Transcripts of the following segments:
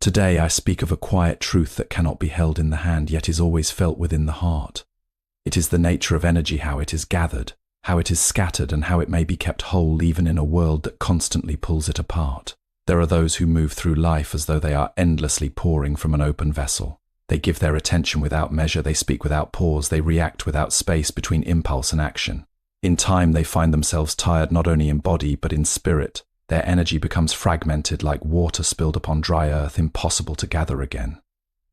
Today I speak of a quiet truth that cannot be held in the hand yet is always felt within the heart. It is the nature of energy, how it is gathered, how it is scattered, and how it may be kept whole even in a world that constantly pulls it apart. There are those who move through life as though they are endlessly pouring from an open vessel. They give their attention without measure, they speak without pause, they react without space between impulse and action. In time they find themselves tired not only in body but in spirit. Their energy becomes fragmented like water spilled upon dry earth, impossible to gather again.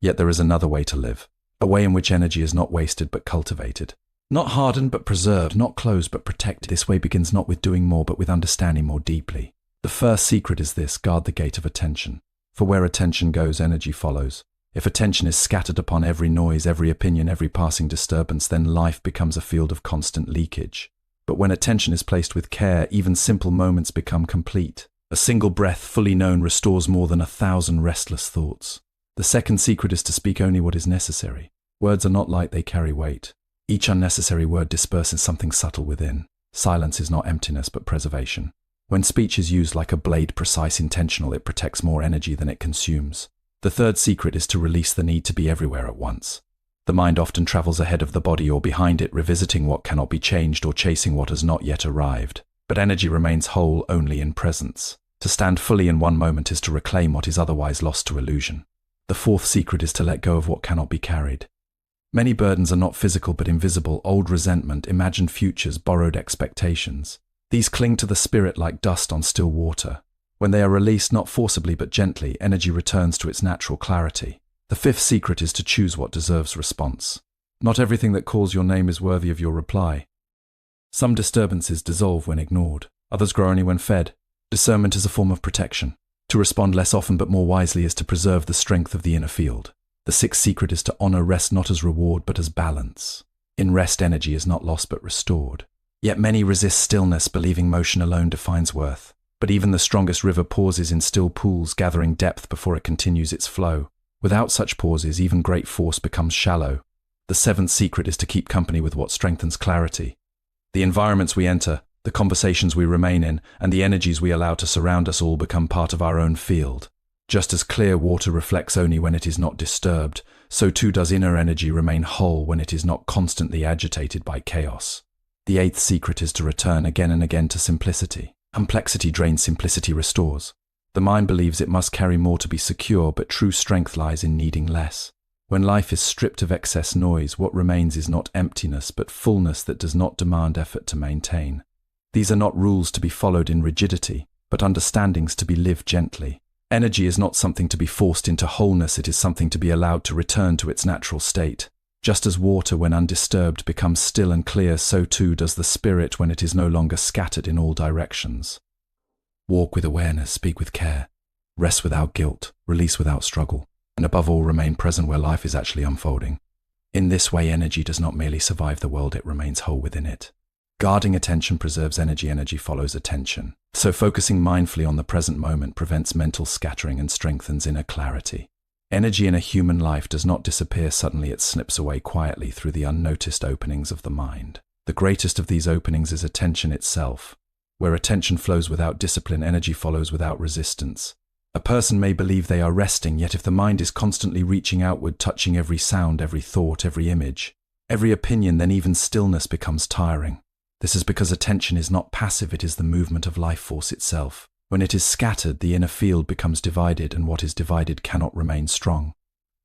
Yet there is another way to live, a way in which energy is not wasted but cultivated. Not hardened but preserved, not closed but protected. This way begins not with doing more but with understanding more deeply. The first secret is this: guard the gate of attention. For where attention goes, energy follows. If attention is scattered upon every noise, every opinion, every passing disturbance, then life becomes a field of constant leakage. But when attention is placed with care, even simple moments become complete. A single breath fully known restores more than 1,000 restless thoughts. The second secret is to speak only what is necessary. Words are not light, they carry weight. Each unnecessary word disperses something subtle within. Silence is not emptiness but preservation. When speech is used like a blade, precise, intentional, it protects more energy than it consumes. The third secret is to release the need to be everywhere at once. The mind often travels ahead of the body or behind it, revisiting what cannot be changed or chasing what has not yet arrived. But energy remains whole only in presence. To stand fully in one moment is to reclaim what is otherwise lost to illusion. The fourth secret is to let go of what cannot be carried. Many burdens are not physical but invisible: old resentment, imagined futures, borrowed expectations. These cling to the spirit like dust on still water. When they are released, not forcibly but gently, energy returns to its natural clarity. The fifth secret is to choose what deserves response. Not everything that calls your name is worthy of your reply. Some disturbances dissolve when ignored. Others grow only when fed. Discernment is a form of protection. To respond less often but more wisely is to preserve the strength of the inner field. The sixth secret is to honor rest not as reward but as balance. In rest, energy is not lost but restored. Yet many resist stillness, believing motion alone defines worth. But even the strongest river pauses in still pools, gathering depth before it continues its flow. Without such pauses, even great force becomes shallow. The seventh secret is to keep company with what strengthens clarity. The environments we enter, the conversations we remain in, and the energies we allow to surround us all become part of our own field. Just as clear water reflects only when it is not disturbed, so too does inner energy remain whole when it is not constantly agitated by chaos. The eighth secret is to return again and again to simplicity. Complexity drains, simplicity restores. The mind believes it must carry more to be secure, but true strength lies in needing less. When life is stripped of excess noise, what remains is not emptiness, but fullness that does not demand effort to maintain. These are not rules to be followed in rigidity, but understandings to be lived gently. Energy is not something to be forced into wholeness, it is something to be allowed to return to its natural state. Just as water, when undisturbed, becomes still and clear, so too does the spirit when it is no longer scattered in all directions. Walk with awareness, speak with care, rest without guilt, release without struggle, and above all remain present where life is actually unfolding. In this way, energy does not merely survive the world, it remains whole within it. Guarding attention preserves energy, energy follows attention. So focusing mindfully on the present moment prevents mental scattering and strengthens inner clarity. Energy in a human life does not disappear suddenly, it slips away quietly through the unnoticed openings of the mind. The greatest of these openings is attention itself. Where attention flows without discipline, energy follows without resistance. A person may believe they are resting, yet if the mind is constantly reaching outward, touching every sound, every thought, every image, every opinion, then even stillness becomes tiring. This is because attention is not passive, it is the movement of life force itself. When it is scattered, the inner field becomes divided, and what is divided cannot remain strong.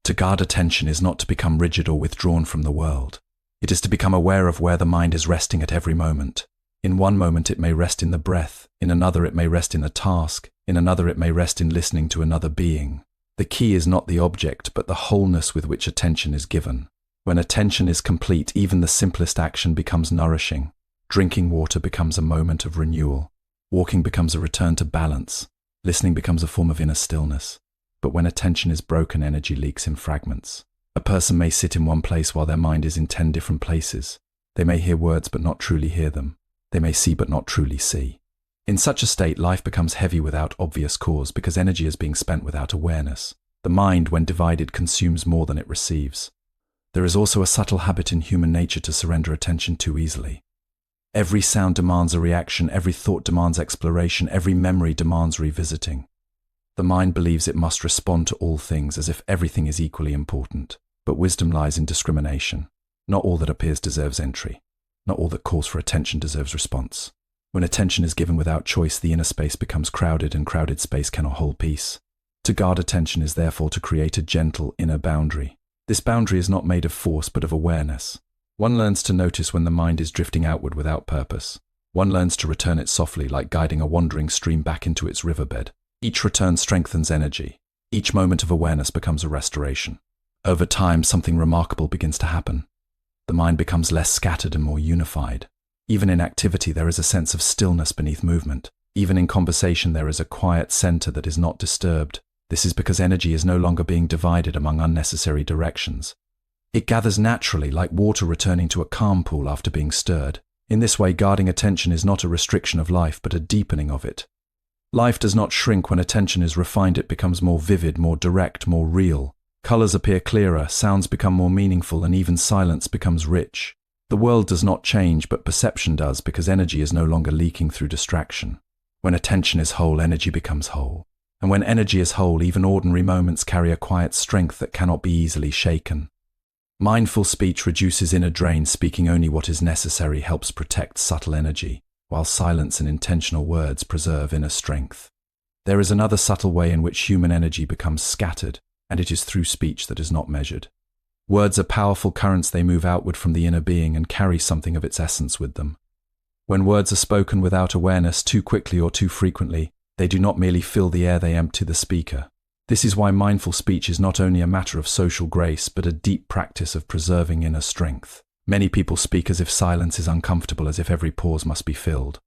To guard attention is not to become rigid or withdrawn from the world. It is to become aware of where the mind is resting at every moment. In one moment it may rest in the breath, in another it may rest in a task, in another it may rest in listening to another being. The key is not the object, but the wholeness with which attention is given. When attention is complete, even the simplest action becomes nourishing. Drinking water becomes a moment of renewal. Walking becomes a return to balance. Listening becomes a form of inner stillness. But when attention is broken, energy leaks in fragments. A person may sit in one place while their mind is in 10 different places. They may hear words but not truly hear them. They may see but not truly see. In such a state, life becomes heavy without obvious cause because energy is being spent without awareness. The mind, when divided, consumes more than it receives. There is also a subtle habit in human nature to surrender attention too easily. Every sound demands a reaction, every thought demands exploration, every memory demands revisiting. The mind believes it must respond to all things as if everything is equally important. But wisdom lies in discrimination. Not all that appears deserves entry. Not all that calls for attention deserves response. When attention is given without choice, the inner space becomes crowded, and crowded space cannot hold peace. To guard attention is therefore to create a gentle inner boundary. This boundary is not made of force but of awareness. One learns to notice when the mind is drifting outward without purpose. One learns to return it softly, like guiding a wandering stream back into its riverbed. Each return strengthens energy. Each moment of awareness becomes a restoration. Over time, something remarkable begins to happen. The mind becomes less scattered and more unified. Even in activity, there is a sense of stillness beneath movement. Even in conversation, there is a quiet center that is not disturbed. This is because energy is no longer being divided among unnecessary directions. It gathers naturally, like water returning to a calm pool after being stirred. In this way, guarding attention is not a restriction of life, but a deepening of it. Life does not shrink when attention is refined. It becomes more vivid, more direct, more real. Colors appear clearer, sounds become more meaningful, and even silence becomes rich. The world does not change, but perception does, because energy is no longer leaking through distraction. When attention is whole, energy becomes whole. And when energy is whole, even ordinary moments carry a quiet strength that cannot be easily shaken. Mindful speech reduces inner drain. Speaking only what is necessary helps protect subtle energy, while silence and intentional words preserve inner strength. There is another subtle way in which human energy becomes scattered, and it is through speech that is not measured. Words are powerful currents. They move outward from the inner being and carry something of its essence with them. When words are spoken without awareness, too quickly or too frequently, they do not merely fill the air, they empty the speaker. This is why mindful speech is not only a matter of social grace, but a deep practice of preserving inner strength. Many people speak as if silence is uncomfortable, as if every pause must be filled.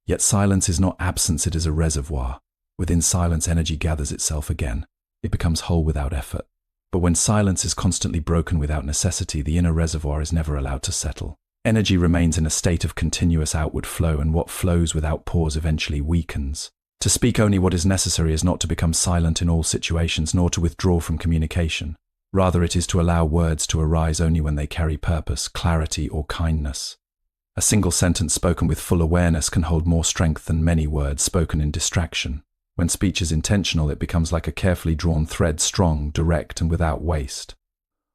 Yet silence is not absence, it is a reservoir. Within silence, energy gathers itself again. It becomes whole without effort. But when silence is constantly broken without necessity, the inner reservoir is never allowed to settle. Energy remains in a state of continuous outward flow, and what flows without pause eventually weakens. To speak only what is necessary is not to become silent in all situations, nor to withdraw from communication. Rather, it is to allow words to arise only when they carry purpose, clarity, or kindness. A single sentence spoken with full awareness can hold more strength than many words spoken in distraction. When speech is intentional, it becomes like a carefully drawn thread, strong, direct, and without waste.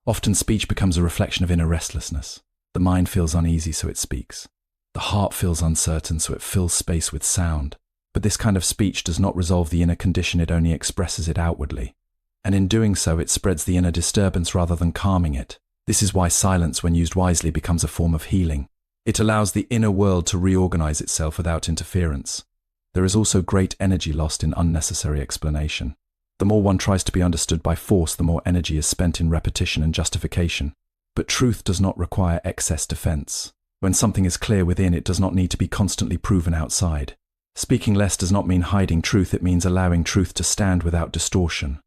Often speech becomes a reflection of inner restlessness. The mind feels uneasy, so it speaks. The heart feels uncertain, so it fills space with sound. But this kind of speech does not resolve the inner condition, it only expresses it outwardly. And in doing so, it spreads the inner disturbance rather than calming it. This is why silence, when used wisely, becomes a form of healing. It allows the inner world to reorganize itself without interference. There is also great energy lost in unnecessary explanation. The more one tries to be understood by force, the more energy is spent in repetition and justification. But truth does not require excess defense. When something is clear within, it does not need to be constantly proven outside. Speaking less does not mean hiding truth, it means allowing truth to stand without distortion.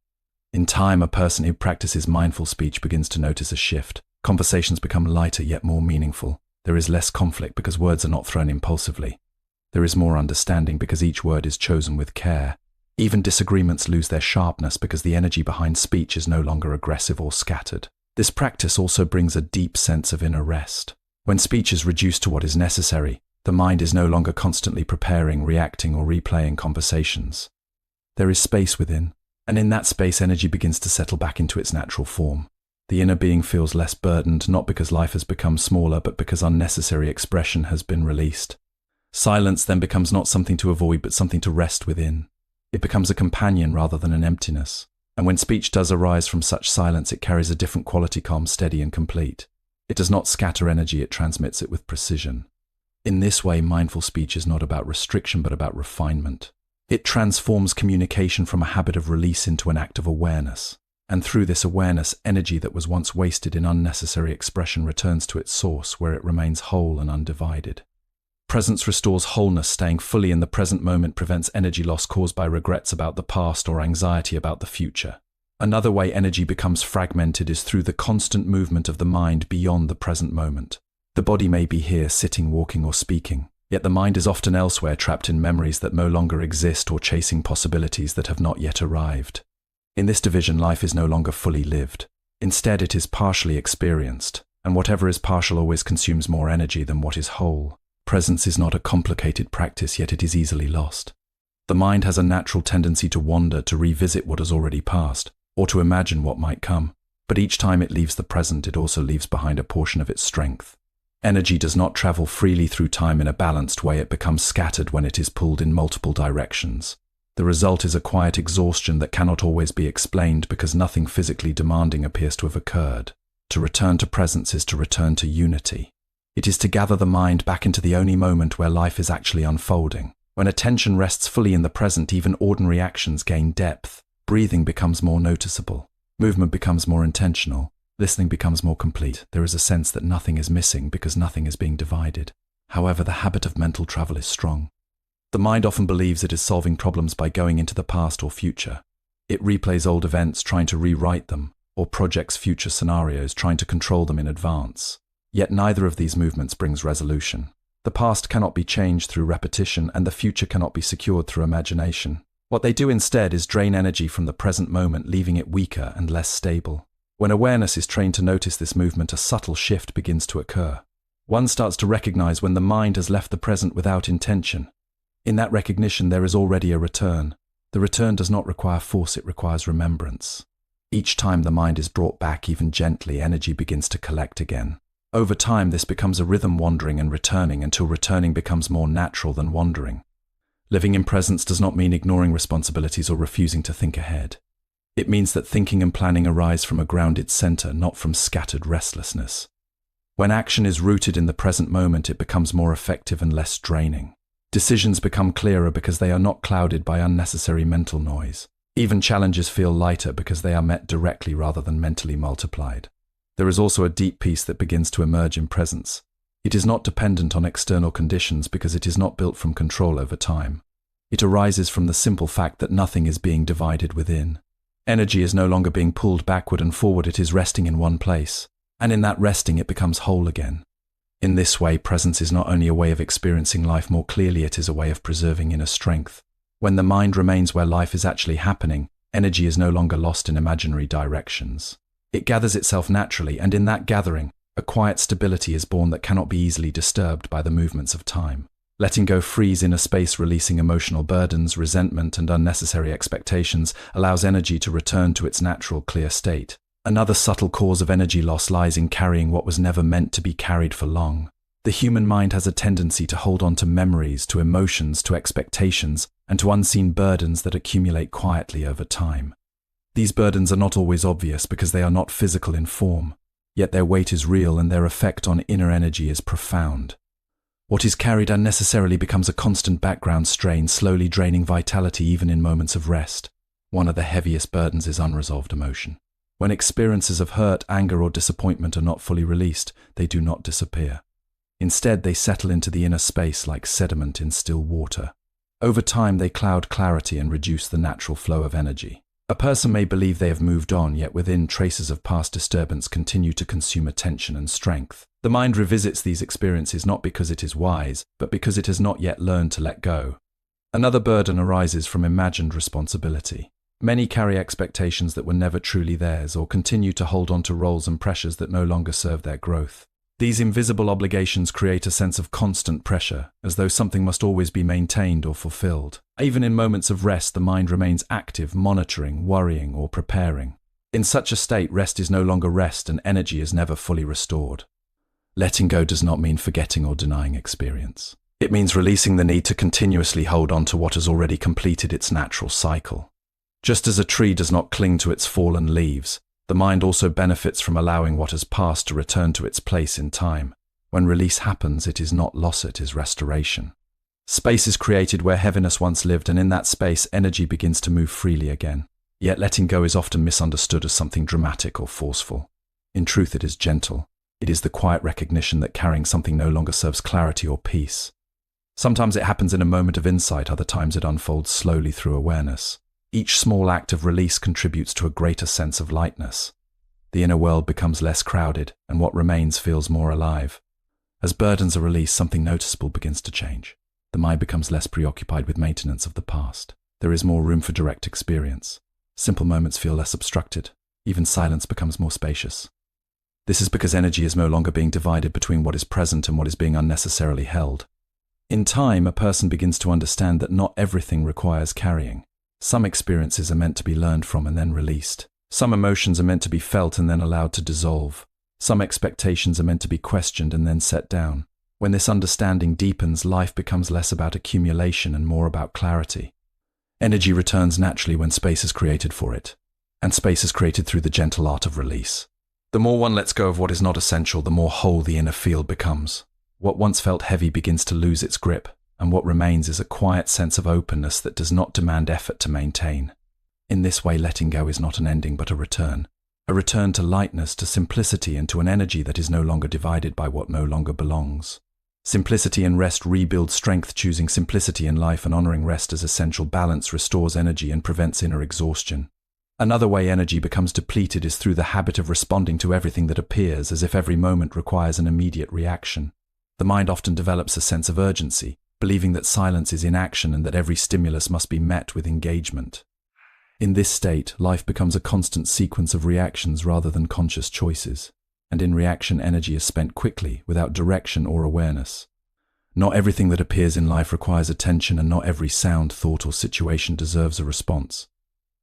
In time, a person who practices mindful speech begins to notice a shift. Conversations become lighter yet more meaningful. There is less conflict because words are not thrown impulsively. There is more understanding because each word is chosen with care. Even disagreements lose their sharpness because the energy behind speech is no longer aggressive or scattered. This practice also brings a deep sense of inner rest. When speech is reduced to what is necessary, the mind is no longer constantly preparing, reacting, or replaying conversations. There is space within, and in that space energy begins to settle back into its natural form. The inner being feels less burdened, not because life has become smaller, but because unnecessary expression has been released. Silence then becomes not something to avoid, but something to rest within. It becomes a companion rather than an emptiness. And when speech does arise from such silence, it carries a different quality, calm, steady, and complete. It does not scatter energy, it transmits it with precision. In this way, mindful speech is not about restriction, but about refinement. It transforms communication from a habit of release into an act of awareness. And through this awareness, energy that was once wasted in unnecessary expression returns to its source, where it remains whole and undivided. Presence restores wholeness. Staying fully in the present moment prevents energy loss caused by regrets about the past or anxiety about the future. Another way energy becomes fragmented is through the constant movement of the mind beyond the present moment. The body may be here, sitting, walking, or speaking, yet the mind is often elsewhere, trapped in memories that no longer exist or chasing possibilities that have not yet arrived. In this division, life is no longer fully lived. Instead, it is partially experienced, and whatever is partial always consumes more energy than what is whole. Presence is not a complicated practice, yet it is easily lost. The mind has a natural tendency to wander, to revisit what has already passed, or to imagine what might come. But each time it leaves the present, it also leaves behind a portion of its strength. Energy does not travel freely through time in a balanced way. It becomes scattered when it is pulled in multiple directions. The result is a quiet exhaustion that cannot always be explained because nothing physically demanding appears to have occurred. To return to presence is to return to unity. It is to gather the mind back into the only moment where life is actually unfolding. When attention rests fully in the present, even ordinary actions gain depth. Breathing becomes more noticeable. Movement becomes more intentional. Listening becomes more complete. There is a sense that nothing is missing because nothing is being divided. However, the habit of mental travel is strong. The mind often believes it is solving problems by going into the past or future. It replays old events, trying to rewrite them, or projects future scenarios, trying to control them in advance. Yet neither of these movements brings resolution. The past cannot be changed through repetition, and the future cannot be secured through imagination. What they do instead is drain energy from the present moment, leaving it weaker and less stable. When awareness is trained to notice this movement, a subtle shift begins to occur. One starts to recognize when the mind has left the present without intention. In that recognition, there is already a return. The return does not require force, it requires remembrance. Each time the mind is brought back, even gently, energy begins to collect again. Over time, this becomes a rhythm, wandering and returning, until returning becomes more natural than wandering. Living in presence does not mean ignoring responsibilities or refusing to think ahead. It means that thinking and planning arise from a grounded center, not from scattered restlessness. When action is rooted in the present moment, it becomes more effective and less draining. Decisions become clearer because they are not clouded by unnecessary mental noise. Even challenges feel lighter because they are met directly rather than mentally multiplied. There is also a deep peace that begins to emerge in presence. It is not dependent on external conditions because it is not built from control over time. It arises from the simple fact that nothing is being divided within. Energy is no longer being pulled backward and forward, it is resting in one place. And in that resting, it becomes whole again. In this way, presence is not only a way of experiencing life more clearly, it is a way of preserving inner strength. When the mind remains where life is actually happening, energy is no longer lost in imaginary directions. It gathers itself naturally, and in that gathering, a quiet stability is born that cannot be easily disturbed by the movements of time. Letting go frees inner space, releasing emotional burdens, resentment, and unnecessary expectations, allows energy to return to its natural, clear state. Another subtle cause of energy loss lies in carrying what was never meant to be carried for long. The human mind has a tendency to hold on to memories, to emotions, to expectations, and to unseen burdens that accumulate quietly over time. These burdens are not always obvious because they are not physical in form, yet their weight is real and their effect on inner energy is profound. What is carried unnecessarily becomes a constant background strain, slowly draining vitality even in moments of rest. One of the heaviest burdens is unresolved emotion. When experiences of hurt, anger, or disappointment are not fully released, they do not disappear. Instead, they settle into the inner space like sediment in still water. Over time, they cloud clarity and reduce the natural flow of energy. A person may believe they have moved on, yet within, traces of past disturbance continue to consume attention and strength. The mind revisits these experiences not because it is wise, but because it has not yet learned to let go. Another burden arises from imagined responsibility. Many carry expectations that were never truly theirs, or continue to hold on to roles and pressures that no longer serve their growth. These invisible obligations create a sense of constant pressure, as though something must always be maintained or fulfilled. Even in moments of rest, the mind remains active, monitoring, worrying, or preparing. In such a state, rest is no longer rest and energy is never fully restored. Letting go does not mean forgetting or denying experience. It means releasing the need to continuously hold on to what has already completed its natural cycle. Just as a tree does not cling to its fallen leaves, the mind also benefits from allowing what has passed to return to its place in time. When release happens, it is not loss, it is restoration. Space is created where heaviness once lived, and in that space, energy begins to move freely again. Yet letting go is often misunderstood as something dramatic or forceful. In truth, it is gentle. It is the quiet recognition that carrying something no longer serves clarity or peace. Sometimes it happens in a moment of insight, other times it unfolds slowly through awareness. Each small act of release contributes to a greater sense of lightness. The inner world becomes less crowded, and what remains feels more alive. As burdens are released, something noticeable begins to change. The mind becomes less preoccupied with maintenance of the past. There is more room for direct experience. Simple moments feel less obstructed. Even silence becomes more spacious. This is because energy is no longer being divided between what is present and what is being unnecessarily held. In time, a person begins to understand that not everything requires carrying. Some experiences are meant to be learned from and then released. Some emotions are meant to be felt and then allowed to dissolve. Some expectations are meant to be questioned and then set down. When this understanding deepens, life becomes less about accumulation and more about clarity. Energy returns naturally when space is created for it, and space is created through the gentle art of release. The more one lets go of what is not essential, the more whole the inner field becomes. What once felt heavy begins to lose its grip, and what remains is a quiet sense of openness that does not demand effort to maintain. In this way, letting go is not an ending but a return to lightness, to simplicity, and to an energy that is no longer divided by what no longer belongs. Simplicity and rest rebuild strength. Choosing simplicity in life and honoring rest as essential balance restores energy and prevents inner exhaustion. Another way energy becomes depleted is through the habit of responding to everything that appears, as if every moment requires an immediate reaction. The mind often develops a sense of urgency, believing that silence is inaction and that every stimulus must be met with engagement. In this state, life becomes a constant sequence of reactions rather than conscious choices, and in reaction, energy is spent quickly, without direction or awareness. Not everything that appears in life requires attention, and not every sound, thought, or situation deserves a response.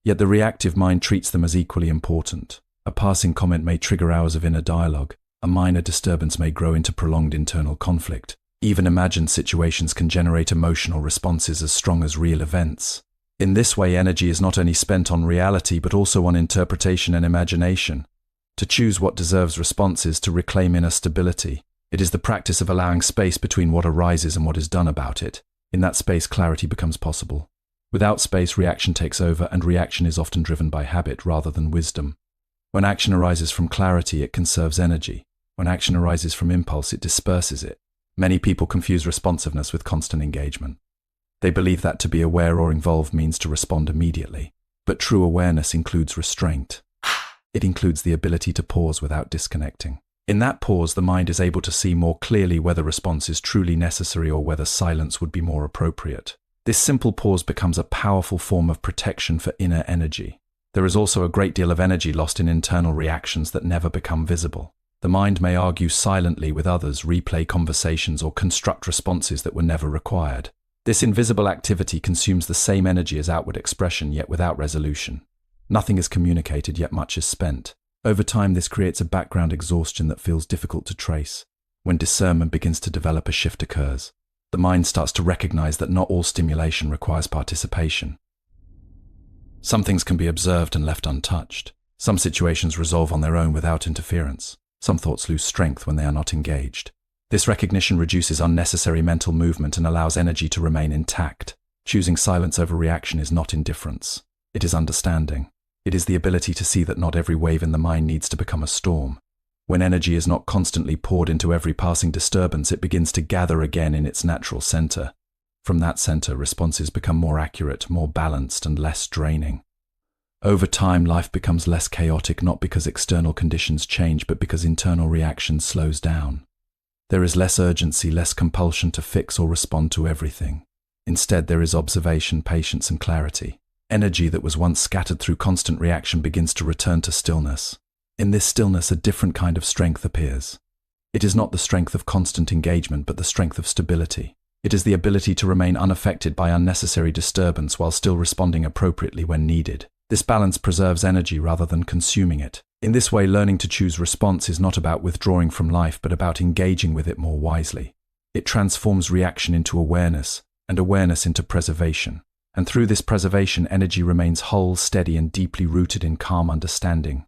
Yet the reactive mind treats them as equally important. A passing comment may trigger hours of inner dialogue. A minor disturbance may grow into prolonged internal conflict. Even imagined situations can generate emotional responses as strong as real events. In this way, energy is not only spent on reality but also on interpretation and imagination. To choose what deserves response is to reclaim inner stability. It is the practice of allowing space between what arises and what is done about it. In that space, clarity becomes possible. Without space, reaction takes over, and reaction is often driven by habit rather than wisdom. When action arises from clarity, it conserves energy. When action arises from impulse, it disperses it. Many people confuse responsiveness with constant engagement. They believe that to be aware or involved means to respond immediately. But true awareness includes restraint. It includes the ability to pause without disconnecting. In that pause, the mind is able to see more clearly whether response is truly necessary or whether silence would be more appropriate. This simple pause becomes a powerful form of protection for inner energy. There is also a great deal of energy lost in internal reactions that never become visible. The mind may argue silently with others, replay conversations, or construct responses that were never required. This invisible activity consumes the same energy as outward expression, yet without resolution. Nothing is communicated, yet much is spent. Over time, this creates a background exhaustion that feels difficult to trace. When discernment begins to develop, a shift occurs. The mind starts to recognize that not all stimulation requires participation. Some things can be observed and left untouched. Some situations resolve on their own without interference. Some thoughts lose strength when they are not engaged. This recognition reduces unnecessary mental movement and allows energy to remain intact. Choosing silence over reaction is not indifference. It is understanding. It is the ability to see that not every wave in the mind needs to become a storm. When energy is not constantly poured into every passing disturbance, it begins to gather again in its natural center. From that center, responses become more accurate, more balanced, and less draining. Over time, life becomes less chaotic, not because external conditions change, but because internal reaction slows down. There is less urgency, less compulsion to fix or respond to everything. Instead, there is observation, patience, and clarity. Energy that was once scattered through constant reaction begins to return to stillness. In this stillness, a different kind of strength appears. It is not the strength of constant engagement, but the strength of stability. It is the ability to remain unaffected by unnecessary disturbance while still responding appropriately when needed. This balance preserves energy rather than consuming it. In this way, learning to choose response is not about withdrawing from life, but about engaging with it more wisely. It transforms reaction into awareness, and awareness into preservation. And through this preservation, energy remains whole, steady, and deeply rooted in calm understanding.